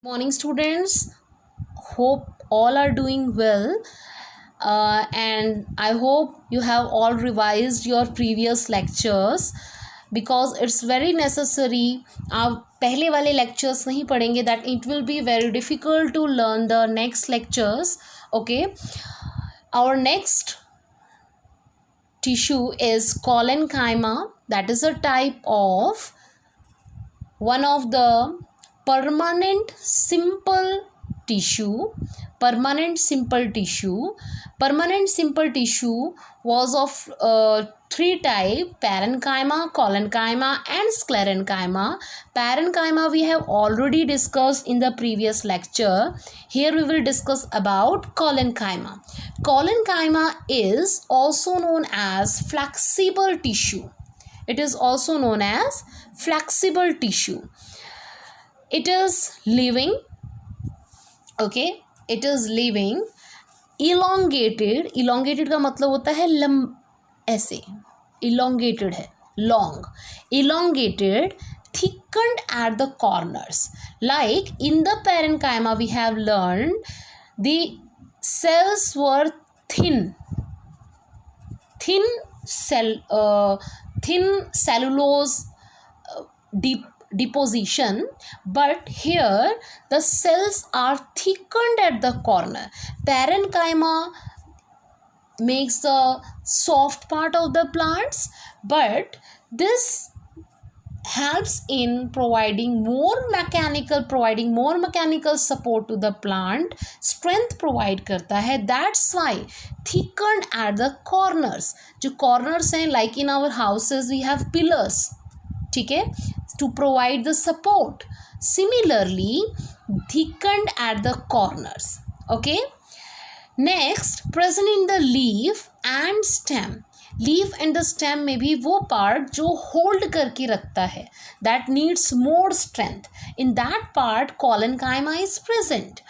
Morning, students. Hope all are doing well. And I hope you have all revised your previous lectures because it's very necessary. आप पहले वाले lectures नहीं पढ़ेंगे that it will be very difficult to learn the next lectures. Okay. Our next tissue is collenchyma. That is a type of one of the permanent simple tissue. Permanent simple tissue was of three types: parenchyma, collenchyma and sclerenchyma. Parenchyma we have already discussed in the previous lecture. Here we will discuss about collenchyma. Collenchyma is also known as flexible tissue. It is also known as flexible tissue. It is living. Okay, it is living. Elongated का मतलब होता है ऐसे elongated है, long, elongated, thickened at the corners. Like in the parenchyma we have learned the cells were thin cellulose deposition, but here the cells are thickened at the corner. Parenchyma makes the soft part of the plants, but this helps in providing more mechanical support to the plant, strength provide करता है. That's why thickened at the corners. जो corners हैं, like in our houses we have pillars, ठीक है, to provide the support. Similarly, thickened at the corners. Okay. Next, present in the leaf and stem. Leaf and the stem में भी वो part जो hold करके रखता है, that needs more strength. In that part collenchyma is present.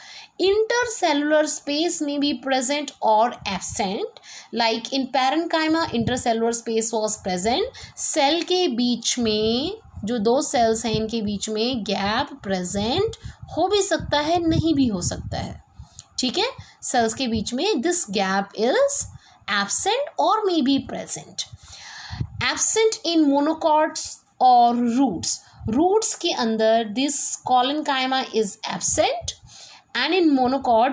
Intercellular space में भी present और absent. Like in parenchyma intercellular space was present. Cell के बीच में जो दो सेल्स हैं इनके बीच में गैप प्रेजेंट हो भी सकता है, नहीं भी हो सकता है, ठीक है. सेल्स के बीच में this gap is absent or may be present. Absent in monocots or roots. Roots के अंदर this collenchyma is absent, and in monocot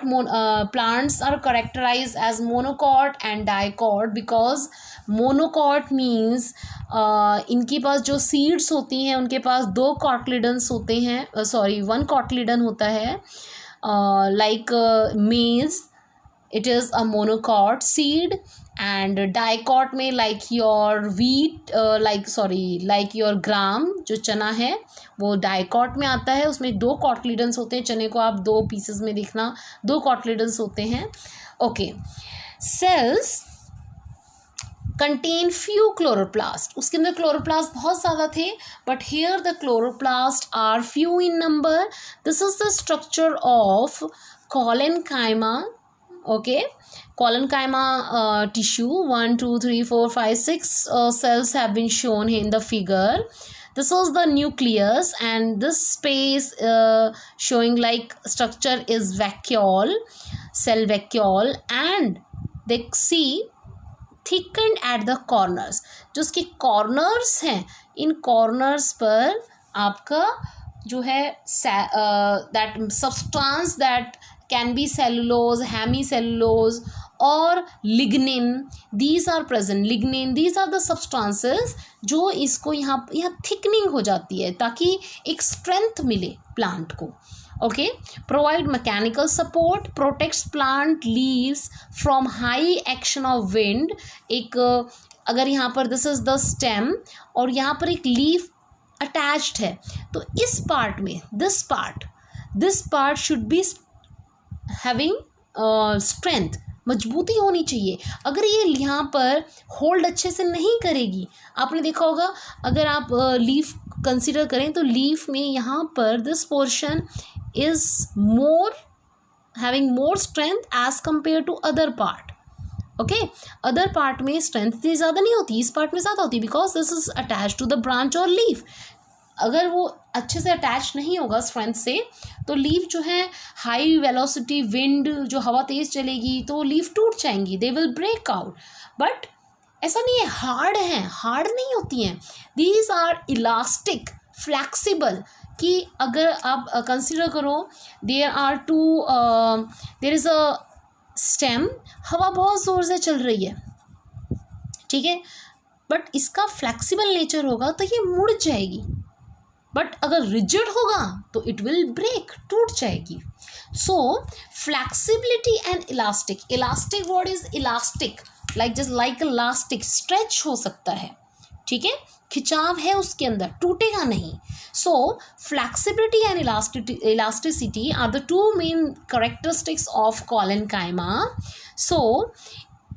plants are characterized as monocot and dicot because monocot means इनके पास जो seeds होती हैं उनके पास दो cotyledons होते हैं, one cotyledon होता है. Like maize, it is a monocot seed, and dicot में like your wheat, like your gram जो चना है वो dicot में आता है. उसमें दो cotyledons होते हैं. चने को आप दो pieces में देखना, दो cotyledons होते हैं. Okay, cells contain few chloroplast. उसके अंदर chloroplast बहुत ज़्यादा थे, but here the chloroplast are few in number. This is the structure of collenchyma. Okay, collenchyma tissue 1 2 3 4 5 6 cells have been shown in the figure. This was the nucleus, and this space showing like structure is vacuole, cell vacuole, and they see thickened at the corners. जो इसके corners हैं, इन corners पर आपका जो है that substance that can be cellulose, hemicellulose or lignin, these are present. Lignin, these are the substances जो इसको यहाँ थिकनिंग हो जाती है ताकि एक स्ट्रेंथ मिले प्लांट को. Okay, provide mechanical support, protects plant leaves from high action of wind. एक अगर यहाँ पर this is the stem और यहाँ पर एक leaf attached है, तो इस part में this part should be having strength, मजबूती होनी चाहिए. अगर ये यहाँ पर होल्ड अच्छे से नहीं करेगी, आपने देखा होगा अगर आप लीफ कंसिडर करें तो लीफ में यहाँ पर this portion is more having more strength as compare to other part. Okay, other part में स्ट्रेंथ इतनी ज़्यादा नहीं होती, इस पार्ट में ज़्यादा होती because this is attach to the branch और लीफ. अगर वो अच्छे से अटैच नहीं होगा स्ट्रेंथ से तो लीफ जो है हाई वेलोसिटी विंड जो हवा तेज़ चलेगी तो लीफ टूट जाएंगी, they will break out. But ऐसा नहीं है, हार्ड नहीं होती हैं, दीज आर इलास्टिक फ्लैक्सिबल। कि अगर आप कंसिडर करो देयर इज़ अ स्टेम, हवा बहुत ज़ोर से चल रही है, ठीक है, बट इसका फ्लैक्सिबल नेचर होगा तो ये मुड़ जाएगी, बट अगर रिजिड होगा तो इट विल ब्रेक, टूट जाएगी। So flexibility and elastic, elastic word is elastic, like elastic, stretch हो सकता है, ठीक है, खिंचाव है उसके अंदर, टूटेगा नहीं। So flexibility and elasticity are the two main characteristics of collenchyma. So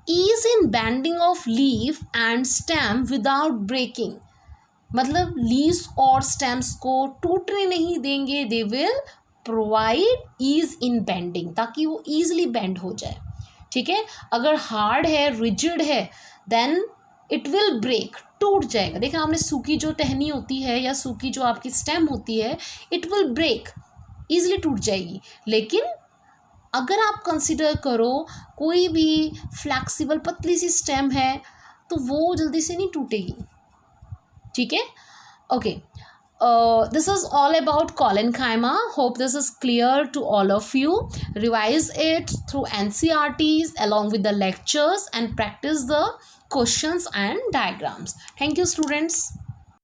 ease in bending of leaf and stem without breaking, मतलब लीव्स और स्टेम्स को टूटने नहीं देंगे, they will provide ease in bending, ताकि वो ईजिली बेंड हो जाए, ठीक है। अगर हार्ड है, रिजिड है, देन इट विल ब्रेक, टूट जाएगा। देखिए आपने सूखी जो टहनी होती है या सूखी जो आपकी स्टेम होती है, इट विल ब्रेक, ईजिली टूट जाएगी। लेकिन अगर आप कंसिडर करो कोई भी फ्लैक्सिबल पतली सी स्टेम है तो वो जल्दी से नहीं टूटेगी, ठीक है। Okay, this is all about Collenchyma. Hope this is clear to all of you. Revise it through NCERTs along with the lectures and practice the questions and diagrams. Thank you, students.